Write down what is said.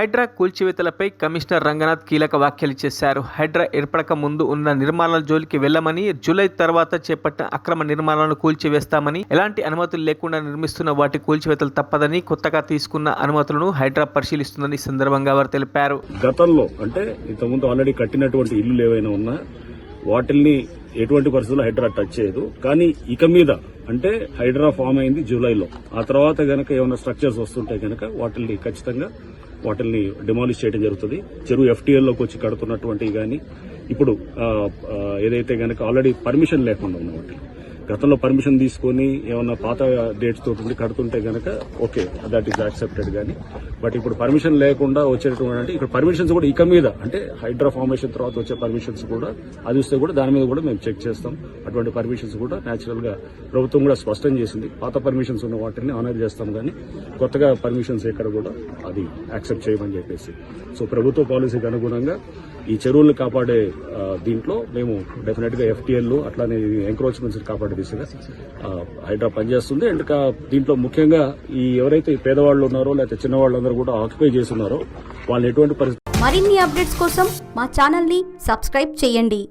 Hydraa కూల్చివేతలపై commissioner Ranganath కీలక వ్యాఖ్యలు చేశారు. హైడ్రా ఏర్పడక ముందు ఉన్న నిర్మాణాల జోలికి వెళ్లమని, జూలై తర్వాత చేపట్టిన అక్రమ నిర్మాణాలను కూల్చివేస్తామని, ఎలాంటి అనుమతులు లేకుండా నిర్మిస్తున్న వాటి కూల్చివేతలు తప్పదని, కొత్తగా తీసుకున్న అనుమతులను హైడ్రా పరిశీలిస్తుందని ఈ సందర్భంగా వారు తెలిపారు. గతంలో అంటే ఇంతకుముందు ఆల్రెడీ కట్టినటువంటి ఇల్లు ఏవైనా ఉన్నా వాటిల్ని ఎటువంటి పరిస్థితుల్లో హైడ్రా టచ్ చేయదు. కానీ ఇక మీద అంటే హైడ్రా ఫామ్ అయింది జూలైలో, ఆ తర్వాత గనక ఏమైనా స్ట్రక్చర్స్ వస్తుంటే గనక వాటిల్ని ఖచ్చితంగా డిమాలిష్ చేయడం జరుగుతుంది. చెరువు ఎఫ్టీఎల్లోకి వచ్చి కడుతున్నటువంటి కానీ ఇప్పుడు ఏదైతే గనక ఆల్రెడీ పర్మిషన్ లేకుండా ఉన్న వాటి గతంలో పర్మిషన్ తీసుకుని ఏమన్నా పాత డేట్స్ తోటి కడుతుంటే గనక ఓకే, దట్ ఈస్ యాక్సెప్టెడ్. కానీ బట్ ఇప్పుడు పర్మిషన్ లేకుండా వచ్చేటువంటి అంటే ఇక్కడ పర్మిషన్స్ కూడా ఇక మీద అంటే హైడ్రా ఫార్మేషన్ తర్వాత వచ్చే పర్మిషన్స్ కూడా అది వస్తే కూడా దాని మీద కూడా మేము చెక్ చేస్తాం. అటువంటి పర్మిషన్స్ కూడా న్యాచురల్ గా ప్రభుత్వం కూడా స్పష్టం చేసింది. పాత పర్మిషన్స్ ఉన్న వాటిని ఆనర్ చేస్తాం, కానీ కొత్తగా పర్మిషన్స్ ఎక్కడ కూడా అది యాక్సెప్ట్ చేయమని చెప్పేసి. సో ప్రభుత్వ పాలసీకి అనుగుణంగా ఈ చెరువులను కాపాడే దీంట్లో మేము డెఫినెట్ గా ఎఫ్టీఎల్ అట్లానే ఎంక్రోచ్మెంట్స్ కాపాడే దిశగా హైడ్రా పనిచేస్తుంది. అండ్ దీంట్లో ముఖ్యంగా ఈ ఎవరైతే పేదవాళ్ళు ఉన్నారో లేకపోతే చిన్నవాళ్ళందరూ కూడా ఆక్యుపై చేస్తున్నారో వాళ్ళు ఎటువంటి పరిస్థితి. మరిన్ని అప్డేట్స్ కోసం మా ఛానల్ ని సబ్స్క్రైబ్ చేయండి.